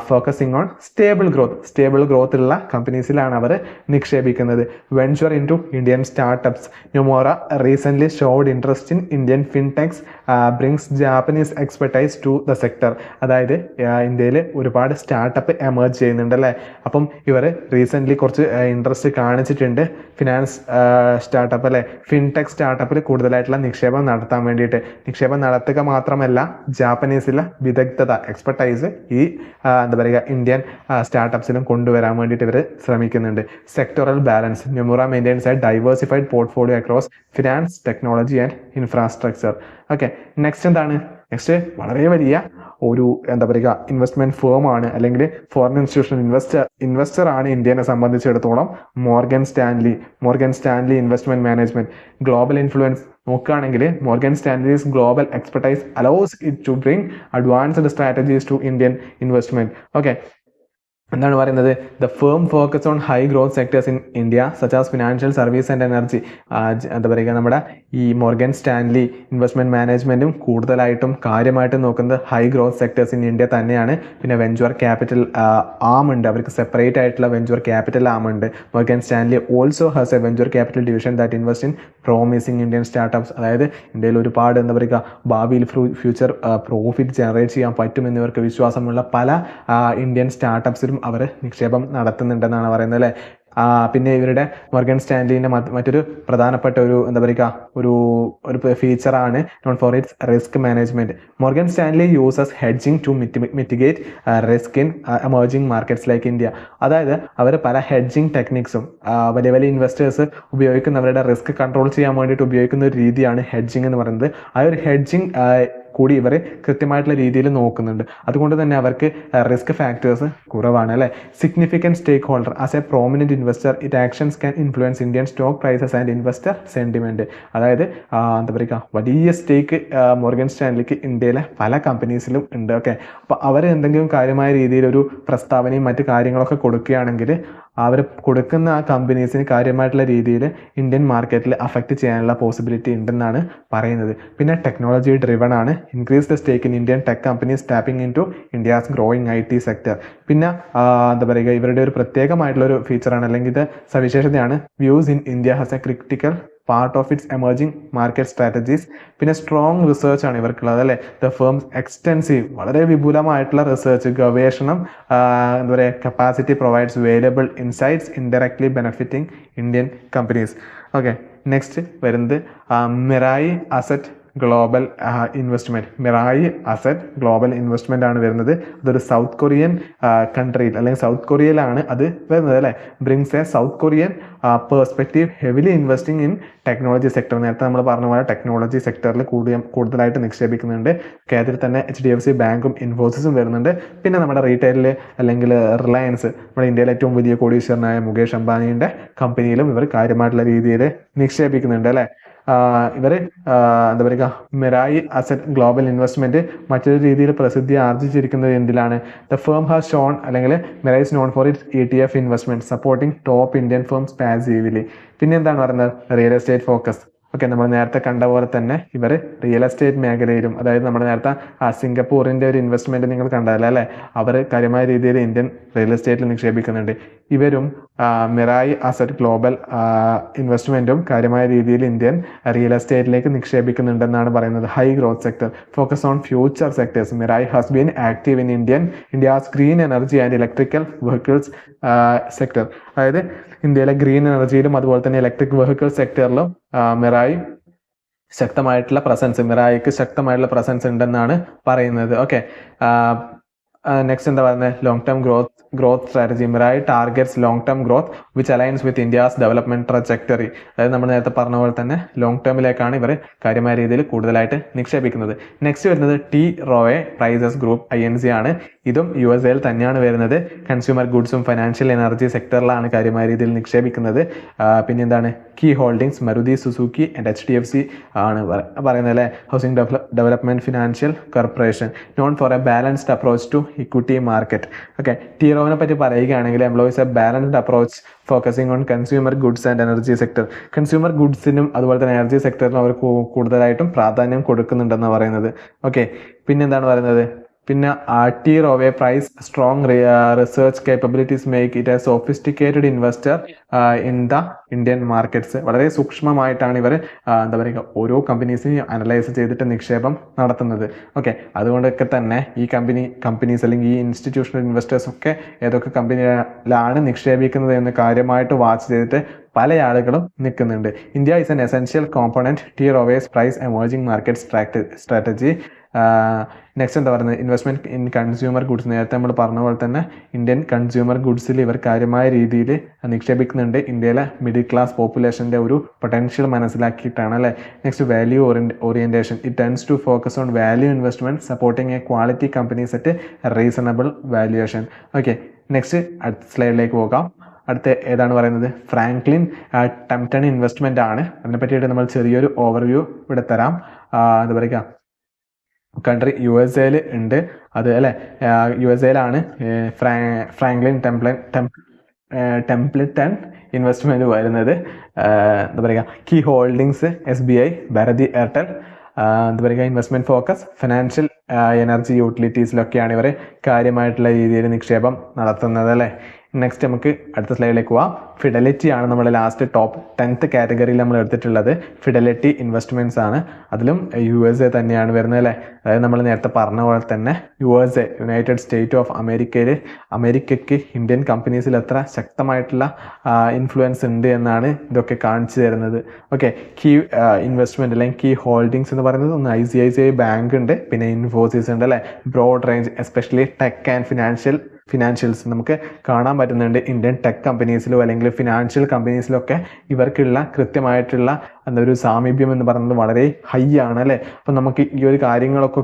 focusing on stable growth ഉള്ള കമ്പനീസിലാണ് അവർ നിക്ഷേപിക്കുന്നത്. Venture into Indian startups. Nomura recent showed interest in Indian fintechs brings Japanese expertise to the sector. അതായത് ഇന്ത്യയിൽ ഒരുപാട് startup emerge ചെയ്യുന്നുണ്ട് അല്ലേ. അപ്പം ഇവർ റീസെൻ്റ്ലി കുറച്ച് ഇൻട്രസ്റ്റ് കാണിച്ചിട്ടുണ്ട് ഫിനാൻസ് സ്റ്റാർട്ടപ്പ് അല്ലേ, ഫിൻടെക് സ്റ്റാർട്ടപ്പിൽ കൂടുതലായിട്ടുള്ള നിക്ഷേപം നടത്താൻ വേണ്ടിയിട്ട്. നിക്ഷേപം നടത്തുക മാത്രമല്ല, ജാപ്പനീസിലെ വിദഗ്ധത എക്സ്പെർട്ടൈസ് ഈ എന്താ പറയുക ഇന്ത്യൻ സ്റ്റാർട്ടപ്സിലും കൊണ്ടുവരാൻ വേണ്ടിയിട്ട് ഇവർ ശ്രമിക്കുന്നുണ്ട്. Sectoral balance. Nomura maintains a diversified portfolio across finance, technology and infrastructure. Okay, next എന്താണ്? നെക്സ്റ്റ് വളരെ വലിയ ഒരു എന്താ പറയുക ഇൻവെസ്റ്റ്മെന്റ് ഫേം ആണ്, അല്ലെങ്കിൽ ഫോറിൻ ഇൻസ്റ്റിറ്റ്യൂഷണൽ ഇൻവെസ്റ്റർ ആണ് ഇന്ത്യനെ സംബന്ധിച്ചിടത്തോളം Morgan Stanley investment management. Global influence നോക്കുകയാണെങ്കിൽ Morgan Stanley's global expertise allows it to bring advanced strategies to Indian investment. Okay, എന്താണ് പറയുന്നത്? The firm focus on high growth sectors in India such as financial service and energy. എന്താ പറയുക, നമ്മുടെ ഈ Morgan Stanley investment മാനേജ്മെന്റും കൂടുതലായിട്ടും കാര്യമായിട്ടും നോക്കുന്നത് high growth sectors in India തന്നെയാണ്. പിന്നെ വെഞ്ചർ ക്യാപിറ്റൽ ആം ഉണ്ട്, അവർക്ക് സെപ്പറേറ്റ് ആയിട്ടുള്ള വെഞ്ചർ ക്യാപിറ്റൽ ആം ഉണ്ട്. Morgan Stanley also has A venture capital division that invest in promising Indian startups. അതായത് ഇന്ത്യയിൽ ഒരുപാട് എന്താ പറയുക ഭാവിയിൽ ഫ്യൂച്ചർ പ്രോഫിറ്റ് ജനറേറ്റ് ചെയ്യാൻ പറ്റുമെന്നിവർക്ക് വിശ്വാസമുള്ള പല ഇന്ത്യൻ സ്റ്റാർട്ടപ്സിലും അവർ നിക്ഷേപം നടത്തുന്നുണ്ടെന്നാണ് പറയുന്നത് അല്ലേ. പിന്നെ ഇവരുടെ മോർഗൻ സ്റ്റാൻലിൻ്റെ മറ്റൊരു പ്രധാനപ്പെട്ട ഒരു എന്താ പറയുക ഒരു ഫീച്ചറാണ് known for its risk management. Morgan Stanley uses hedging to mitigate risk in emerging markets like India. അതായത് അവർ പല ഹെഡ്ജിങ് ടെക്നിക്സും വലിയ വലിയ ഇൻവെസ്റ്റേഴ്സ് ഉപയോഗിക്കുന്നവരുടെ റിസ്ക് കൺട്രോൾ ചെയ്യാൻ വേണ്ടിയിട്ട് ഉപയോഗിക്കുന്ന ഒരു രീതിയാണ് ഹെഡ്ജിങ് എന്ന് പറയുന്നത്. ആ ഒരു ഹെഡ്ജിങ് കൂടി ഇവർ കൃത്യമായിട്ടുള്ള രീതിയിൽ നോക്കുന്നുണ്ട്. അതുകൊണ്ട് തന്നെ അവർക്ക് റിസ്ക് ഫാക്ടേഴ്സ് കുറവാണ് അല്ലേ. Significant stakeholder. As a prominent investor it actions can influence Indian stock prices and investor sentiment. അതായത് എന്താ പറയുക വലിയ സ്റ്റേക്ക് മോർഗൻ സ്റ്റാൻലിക്ക് ഇന്ത്യയിലെ പല കമ്പനീസിലും ഉണ്ട്. ഓക്കെ, അപ്പോൾ അവർ എന്തെങ്കിലും കാര്യമായ രീതിയിലൊരു പ്രസ്താവനയും മറ്റു കാര്യങ്ങളൊക്കെ കൊടുക്കുകയാണെങ്കിൽ അവർ കൊടുക്കുന്ന ആ കമ്പനീസിന് കാര്യമായിട്ടുള്ള രീതിയിൽ ഇന്ത്യൻ മാർക്കറ്റിൽ അഫക്റ്റ് ചെയ്യാനുള്ള പോസിബിലിറ്റി ഉണ്ടെന്നാണ് പറയുന്നത്. പിന്നെ ടെക്നോളജി ഡ്രിവൺ ആണ്. Increase the stake in Indian tech companies tapping in to India's growing IT sector. പിന്നെ എന്താ പറയുക ഇവരുടെ ഒരു പ്രത്യേകമായിട്ടുള്ളൊരു ഫീച്ചറാണ്, അല്ലെങ്കിൽ ഇത് സവിശേഷതയാണ്, views in India has A critical part of its emerging market strategies. പിന്നെ സ്ട്രോങ് റിസർച്ച് ആണ് ഇവർക്കുള്ളത് അല്ലേ. ദ ഫേംസ് എക്സ്റ്റെൻസീവ് വളരെ വിപുലമായിട്ടുള്ള റിസർച്ച് ഗവേഷണം എന്താ പറയുക capacity provides variable insights indirectly benefiting Indian companies. Okay, next വരുന്നത് Mirai asset global investment. Mirai asset global investment ആണ് വരുന്നത്. അതൊരു സൗത്ത് കൊറിയൻ കൺട്രിയിൽ അല്ലെങ്കിൽ സൗത്ത് കൊറിയയിലാണ് അത് വരുന്നത് അല്ലേ. Brings A south Korean perspective heavily investing in technology sector. നേരത്തെ നമ്മൾ പറഞ്ഞ പോലെ ടെക്നോളജി സെക്ടറിൽ കൂടുതലായിട്ട് നിക്ഷേപിക്കുന്നുണ്ട്. കേരളത്തിൽ തന്നെ HDFC ബാങ്കും ഇൻഫോസിസും വരുന്നുണ്ട്. പിന്നെ നമ്മുടെ റീറ്റെയിലിൽ അല്ലെങ്കിൽ റിലയൻസ്, നമ്മുടെ ഇന്ത്യയിലെ ഏറ്റവും വലിയ കോടീശ്വരനായ മുകേഷ് അംബാനിയുടെ കമ്പനിയിലും ഇവർ കാര്യമായിട്ടുള്ള രീതിയിൽ നിക്ഷേപിക്കുന്നുണ്ട് അല്ലേ. ഇവർ എന്താ പറയുക മിറായി അസറ്റ് ഗ്ലോബൽ ഇൻവെസ്റ്റ്മെൻറ്റ് മറ്റൊരു രീതിയിൽ പ്രസിദ്ധി ആർജിച്ചിരിക്കുന്നത് എന്തിലാണ്? ദ ഫേം ഹാസ് ഷോൺ അല്ലെങ്കിൽ Mirai is known for its ETF investment supporting top Indian firms passively. പിന്നെ എന്താണ് പറയുന്നത്? Real estate focus. ഓക്കെ, നമ്മൾ നേരത്തെ കണ്ട പോലെ തന്നെ ഇവർ റിയൽ എസ്റ്റേറ്റ് മേഖലയിലും, അതായത് നമ്മൾ നേരത്തെ സിംഗപ്പൂരിൻ്റെ ഒരു ഇൻവെസ്റ്റ്മെൻറ്റ് നിങ്ങൾ കണ്ടല്ലോ അല്ലേ, അവർ കാര്യമായ രീതിയിൽ ഇന്ത്യൻ റിയൽ എസ്റ്റേറ്റിൽ നിക്ഷേപിക്കുന്നുണ്ട്. ഇവരും മിറായി അസറ്റ് ഗ്ലോബൽ ഇൻവെസ്റ്റ്മെൻറ്റും കാര്യമായ രീതിയിൽ ഇന്ത്യൻ റിയൽ എസ്റ്റേറ്റിലേക്ക് നിക്ഷേപിക്കുന്നുണ്ടെന്നാണ് പറയുന്നത്. High growth sector focus on future sectors. Mirai has been active in India's green energy and electrical vehicles sector. അതായത് ഇന്ത്യയിലെ ഗ്രീൻ എനർജിയിലും അതുപോലെ തന്നെ ഇലക്ട്രിക് വെഹിക്കിൾ സെക്ടറിലും മിറായിക്ക് ശക്തമായിട്ടുള്ള പ്രസൻസ് ഉണ്ടെന്നാണ് പറയുന്നത്. ഓക്കെ, നെക്സ്റ്റ് എന്താ പറയുന്നത്? Long term growth strategy. Mirai targets long term growth which aligns with India's development trajectory. അതായത് നമ്മൾ നേരത്തെ പറഞ്ഞ പോലെ തന്നെ ലോങ് ടേമിലേക്കാണ് ഇവർ കാര്യമായ രീതിയിൽ കൂടുതലായിട്ട് നിക്ഷേപിക്കുന്നത്. നെക്സ്റ്റ് വരുന്നത് T Rowe prices group INC ആണ്. ഇതും USA തന്നെയാണ് വരുന്നത്. കൺസ്യൂമർ ഗുഡ്സും ഫൈനാൻഷ്യൽ എനർജി സെക്ടറിലാണ് കാര്യമായ രീതിയിൽ നിക്ഷേപിക്കുന്നത്. പിന്നെ എന്താണ്? Key holdings Maruti Suzuki and HDFC ആണ് പറയുന്നത് അല്ലേ. Housing development financial corporation known for a balanced approach to equity market. Okay, T റോവിനെ പറ്റി പറയുകയാണെങ്കിൽ employees a balanced approach focusing on consumer goods and energy sector. Consumer ഗുഡ്സിനും അതുപോലെ തന്നെ energy സെക്ടറിനും അവർ കൂടുതലായിട്ടും പ്രാധാന്യം കൊടുക്കുന്നുണ്ടെന്നാണ് പറയുന്നത്. ഓക്കെ, പിന്നെന്താണ് പറയുന്നത്? പിന്നെ T-Rowe price strong research capabilities make it a sophisticated investor in the Indian markets. വളരെ സൂക്ഷ്മമായിട്ടാണ് ഇവർ എന്താ പറയുക ഓരോ കമ്പനീസിനെയും അനലൈസ് ചെയ്തിട്ട് നിക്ഷേപം നടത്തുന്നത്. ഓക്കെ, അതുകൊണ്ടൊക്കെ തന്നെ ഈ കമ്പനീസ് അല്ലെങ്കിൽ ഈ ഇൻസ്റ്റിറ്റ്യൂഷണൽ ഇൻവെസ്റ്റേഴ്സ് ഒക്കെ ഏതൊക്കെ കമ്പനിയിലാണ് നിക്ഷേപിക്കുന്നത് എന്ന് കാര്യമായിട്ട് വാച്ച് ചെയ്തിട്ട് പല ആളുകളും നിൽക്കുന്നുണ്ട്. India is an essential component T-Rowe's price emerging market strategy. Next എന്താ പറയുന്നത്, ഇൻവെസ്റ്റ്മെൻറ്റ് ഇൻ കൺസ്യൂമർ ഗുഡ്സ്. നേരത്തെ നമ്മൾ പറഞ്ഞ പോലെ തന്നെ ഇന്ത്യൻ കൺസ്യൂമർ ഗുഡ്സിൽ ഇവർ കാര്യമായ രീതിയിൽ നിക്ഷേപിക്കുന്നുണ്ട്. ഇന്ത്യയിലെ മിഡിൽ ക്ലാസ് പോപ്പുലേഷൻ്റെ ഒരു പൊട്ടൻഷ്യൽ മനസ്സിലാക്കിയിട്ടാണ് അല്ലേ. Next value orientation. It tends to focus on value investment supporting a quality companies at reasonable valuation. Okay, next അടുത്ത സ്ലൈഡിലേക്ക് പോകാം. അടുത്ത ഏതാണ് പറയുന്നത്, ഫ്രാങ്ക്ലിൻ ടെംപ്ടൺ ഇൻവെസ്റ്റ്മെൻ്റ് ആണ്. അതിനെ പറ്റിയിട്ട് നമ്മൾ ചെറിയൊരു ഓവർവ്യൂ ഇവിടെ തരാം. എന്താ പറയുക, കൺട്രി USA ഉണ്ട് അത് അല്ലേ. USA ഫ്രാങ്ക്ലിൻ ടെംപ്ടൺ ഇൻവെസ്റ്റ്മെൻറ്റ് വരുന്നത്. എന്താ പറയുക, key holdings SBI, Bharti Airtel. എന്താ പറയുക, ഇൻവെസ്റ്റ്മെൻറ്റ് ഫോക്കസ് ഫിനാൻഷ്യൽ എനർജി യൂട്ടിലിറ്റീസിലൊക്കെയാണ് ഇവർ കാര്യമായിട്ടുള്ള രീതിയിൽ നിക്ഷേപം നടത്തുന്നത് അല്ലേ. നെക്സ്റ്റ് നമുക്ക് അടുത്ത സ്ലൈഡിലേക്ക് പോവാം. ഫിഡലിറ്റി ആണ് നമ്മുടെ ലാസ്റ്റ് ടോപ്പ് 10th കാറ്റഗറിയിൽ നമ്മൾ എടുത്തിട്ടുള്ളത്. ഫിഡലിറ്റി ഇൻവെസ്റ്റ്മെൻറ്റ്സ് ആണ്. അതിലും USA തന്നെയാണ് വരുന്നത് അല്ലേ. അതായത് നമ്മൾ നേരത്തെ പറഞ്ഞ പോലെ തന്നെ USA യുണൈറ്റഡ് സ്റ്റേറ്റ് ഓഫ് അമേരിക്കയ്ക്ക് ഇന്ത്യൻ കമ്പനീസിൽ എത്ര ശക്തമായിട്ടുള്ള ഇൻഫ്ലുവൻസ് ഉണ്ട് എന്നാണ് ഇതൊക്കെ കാണിച്ചു തരുന്നത്. ഓക്കെ, കീ ഇൻവെസ്റ്റ്മെൻറ്റ് അല്ലെങ്കിൽ കീ ഹോൾഡിങ്സ് എന്ന് പറയുന്നത് ഒന്ന് ICICI ബാങ്ക് ഉണ്ട്, പിന്നെ ഇൻഫോസിസ് ഉണ്ട് അല്ലേ. Broad range especially tech and financials നമുക്ക് കാണാൻ പറ്റുന്നുണ്ട്. ഇന്ത്യൻ ടെക് കമ്പനീസിലോ അല്ലെങ്കിൽ ഫിനാൻഷ്യൽ കമ്പനീസിലൊക്കെ ഇവർക്കുള്ള കൃത്യമായിട്ടുള്ള ഒരു സാമീപ്യം എന്ന് പറയുന്നത് വളരെ ഹൈ ആണ് അല്ലേ. അപ്പം നമുക്ക് ഈ ഒരു കാര്യങ്ങളൊക്കെ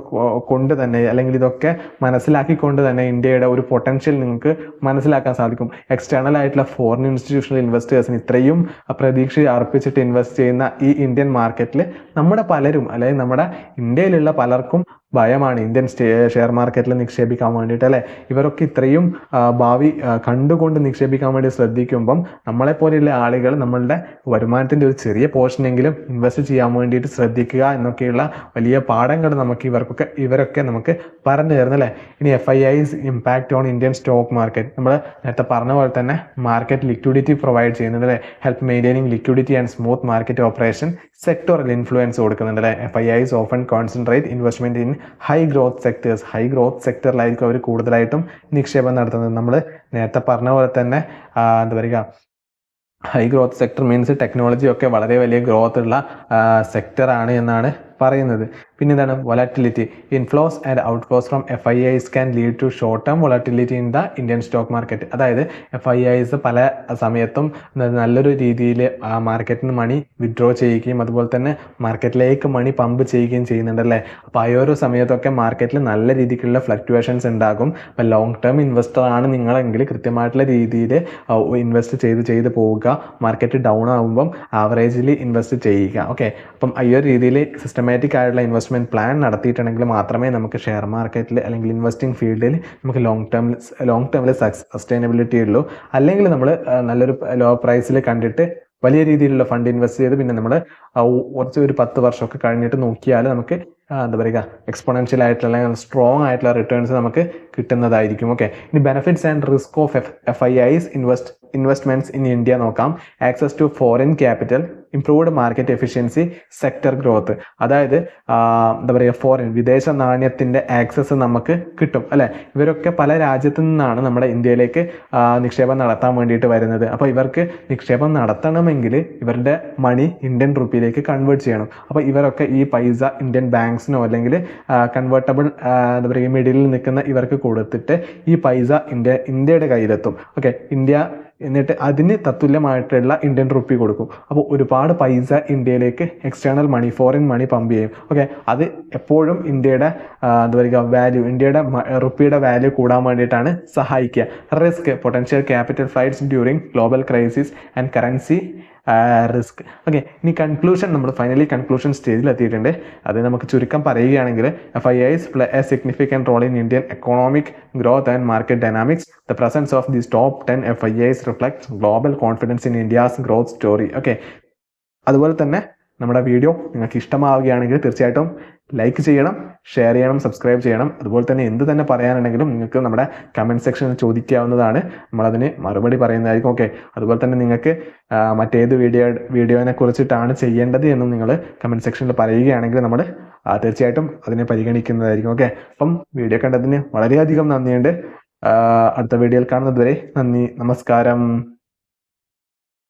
കൊണ്ട് തന്നെ അല്ലെങ്കിൽ ഇതൊക്കെ മനസ്സിലാക്കിക്കൊണ്ട് തന്നെ ഇന്ത്യയുടെ ഒരു പൊട്ടൻഷ്യൽ നിങ്ങൾക്ക് മനസ്സിലാക്കാൻ സാധിക്കും. എക്സ്റ്റേണൽ ആയിട്ടുള്ള ഫോറിൻ ഇൻസ്റ്റിറ്റ്യൂഷണൽ ഇൻവെസ്റ്റേഴ്സിന് ഇത്രയും പ്രതീക്ഷ അർപ്പിച്ചിട്ട് ഇൻവെസ്റ്റ് ചെയ്യുന്ന ഈ ഇന്ത്യൻ മാർക്കറ്റിൽ നമ്മുടെ പലരും അല്ലെങ്കിൽ നമ്മുടെ ഇന്ത്യയിലുള്ള പലർക്കും ഭയമാണ് ഇന്ത്യൻ ഷെയർ മാർക്കറ്റിൽ നിക്ഷേപിക്കാൻ വേണ്ടിയിട്ട് അല്ലേ. ഇവരൊക്കെ ഇത്രയും ഭാവി കണ്ടുകൊണ്ട് നിക്ഷേപിക്കാൻ വേണ്ടി ശ്രദ്ധിക്കുമ്പം നമ്മളെപ്പോലെയുള്ള ആളുകൾ നമ്മളുടെ വരുമാനത്തിൻ്റെ ഒരു ചെറിയ പോർഷനെങ്കിലും ഇൻവെസ്റ്റ് ചെയ്യാൻ വേണ്ടിയിട്ട് ശ്രദ്ധിക്കുക എന്നൊക്കെയുള്ള വലിയ പാഠങ്ങൾ നമുക്ക് ഇവരൊക്കെ നമുക്ക് പറഞ്ഞു തരുന്നല്ലേ. ഇനി FII's impact on Indian stock market. നമ്മൾ നേരത്തെ പറഞ്ഞ പോലെ തന്നെ മാർക്കറ്റ് ലിക്വിഡിറ്റി പ്രൊവൈഡ് ചെയ്യുന്നുണ്ട് അല്ലേ. Help maintaining liquidity and smooth market operation. Sectoral influence കൊടുക്കുന്നുണ്ട് അല്ലേ. FII's often concentrate investment in high growth sectors. High growth സെക്ടറിലായിരിക്കും അവർ കൂടുതലായിട്ടും നിക്ഷേപം നടത്തുന്നത്. നമ്മൾ നേരത്തെ പറഞ്ഞ പോലെ തന്നെ എന്താ പറയുക, high growth sector means technology ഒക്കെ വളരെ വലിയ ഗ്രോത്ത് ഉള്ള സെക്ടറാണ് എന്നാണ് പറയുന്നത്. പിന്നെ എന്താണ് volatility. Inflows and outflows from FIIs can lead to short term volatility in the Indian stock market. അതായത് FIIs പല സമയത്തും നല്ലൊരു രീതിയിൽ മാർക്കറ്റിൽ നിന്ന് മണി വിത്ഡ്രോ ചെയ്യുകയും അതുപോലെ തന്നെ മാർക്കറ്റിലേക്ക് മണി പമ്പ് ചെയ്യുകയും ചെയ്യുന്നുണ്ടല്ലേ. അപ്പോൾ ആ ഒരു സമയത്തൊക്കെ മാർക്കറ്റിൽ നല്ല രീതിക്കുള്ള ഫ്ലക്ച്വേഷൻസ് ഉണ്ടാകും. അപ്പോൾ ലോങ് ടേം ഇൻവെസ്റ്റർ ആണ് നിങ്ങളെങ്കിൽ കൃത്യമായിട്ടുള്ള രീതിയിൽ ഇൻവെസ്റ്റ് ചെയ്ത് പോവുക. മാർക്കറ്റ് ഡൗൺ ആകുമ്പം ആവറേജിൽ ഇൻവെസ്റ്റ് ചെയ്യുക. ഓക്കെ, അപ്പം ഈ ഒരു രീതിയിൽ സിസ്റ്റമാറ്റിക് ആയിട്ടുള്ള ഇൻവെസ്റ്റ്മെൻറ്റ് പ്ലാൻ നടത്തിയിട്ടുണ്ടെങ്കിൽ മാത്രമേ നമുക്ക് ഷെയർ മാർക്കറ്റിൽ അല്ലെങ്കിൽ ഇൻവെസ്റ്റിംഗ് ഫീൽഡിൽ നമുക്ക് ലോങ് ടേമിൽ സസ്റ്റൈനബിലിറ്റി ഉള്ളൂ. അല്ലെങ്കിൽ നമ്മൾ നല്ലൊരു ലോ പ്രൈസിൽ കണ്ടിട്ട് വലിയ രീതിയിലുള്ള ഫണ്ട് ഇൻവെസ്റ്റ് ചെയ്ത് പിന്നെ നമ്മൾ ഒരു 10 വർഷമൊക്കെ കഴിഞ്ഞിട്ട് നോക്കിയാൽ നമുക്ക് എന്താ പറയുക എക്സ്പോണൻഷ്യൽ ആയിട്ടുള്ള അല്ലെങ്കിൽ സ്ട്രോങ് ആയിട്ടുള്ള റിട്ടേൺസ് നമുക്ക് കിട്ടുന്നതായിരിക്കും. ഓക്കെ, ഇനി benefits and risk of FIIs investments in India നോക്കാം. Access to foreign capital, improved market efficiency, sector growth. അതായത് എന്താ പറയുക വിദേശ നാണ്യത്തിൻ്റെ ആക്സസ് നമുക്ക് കിട്ടും അല്ലേ. ഇവരൊക്കെ പല രാജ്യത്തു നിന്നാണ് നമ്മുടെ ഇന്ത്യയിലേക്ക് നിക്ഷേപം നടത്താൻ വേണ്ടിയിട്ട് വരുന്നത്. അപ്പോൾ ഇവർക്ക് നിക്ഷേപം നടത്തണമെങ്കിൽ ഇവരുടെ മണി ഇന്ത്യൻ റുപ്പിയിലേക്ക് കൺവേർട്ട് ചെയ്യണം. അപ്പോൾ ഇവരൊക്കെ ഈ പൈസ ഇന്ത്യൻ ബാങ്ക്സിനോ അല്ലെങ്കിൽ കൺവേർട്ടബിൾ എന്താ പറയുക മിഡിലിൽ നിൽക്കുന്ന ഇവർക്ക് കൊടുത്തിട്ട് ഈ പൈസ ഇന്ത്യയുടെ കയ്യിലെത്തും. ഓക്കെ, എന്നിട്ട് അതിന് തത്തുല്യമായിട്ടുള്ള ഇന്ത്യൻ റുപ്പി കൊടുക്കും. അപ്പോൾ ഒരുപാട് പൈസ ഇന്ത്യയിലേക്ക് എക്സ്റ്റേണൽ മണി ഫോറിൻ മണി പമ്പ് ചെയ്യും. ഓക്കെ, അത് എപ്പോഴും ഇന്ത്യയുടെ എന്താ പറയുക വാല്യൂ ഇന്ത്യയുടെ റുപ്പിയുടെ വാല്യൂ കൂടാൻ വേണ്ടിയിട്ടാണ് സഹായിക്കുക. Risk potential capital flights during global crisis and currency risk. Okay, ഇനി നമ്മൾ ഫൈനലി കൺക്ലൂഷൻ സ്റ്റേജിൽ എത്തിയിട്ടുണ്ട്. അത് നമുക്ക് ചുരുക്കം പറയുകയാണെങ്കിൽ FIIs play a significant role in Indian economic growth and market dynamics. The presence of these top 10 FIIs reflects global confidence in India's growth story. Okay, അതുപോലെ തന്നെ നമ്മുടെ വീഡിയോ നിങ്ങൾക്ക് ഇഷ്ടമാവുകയാണെങ്കിൽ തീർച്ചയായിട്ടും ലൈക്ക് ചെയ്യണം, ഷെയർ ചെയ്യണം, സബ്സ്ക്രൈബ് ചെയ്യണം. അതുപോലെ തന്നെ എന്ത് തന്നെ പറയാനുണ്ടെങ്കിലും നിങ്ങൾക്ക് നമ്മുടെ കമൻറ്റ് സെക്ഷനിൽ ചോദിക്കാവുന്നതാണ്. നമ്മളതിന് മറുപടി പറയുന്നതായിരിക്കും. ഓക്കെ, അതുപോലെ തന്നെ നിങ്ങൾക്ക് മറ്റേത് വീഡിയോനെ കുറിച്ചിട്ടാണ് ചെയ്യേണ്ടത് എന്നും നിങ്ങൾ കമൻറ്റ് സെക്ഷനിൽ പറയുകയാണെങ്കിൽ നമ്മൾ തീർച്ചയായിട്ടും അതിനെ പരിഗണിക്കുന്നതായിരിക്കും. ഓക്കെ, അപ്പം വീഡിയോ കണ്ടതിന് വളരെയധികം നന്ദിയുണ്ട്. അടുത്ത വീഡിയോയിൽ കാണുന്നത് വരെ നന്ദി, നമസ്കാരം.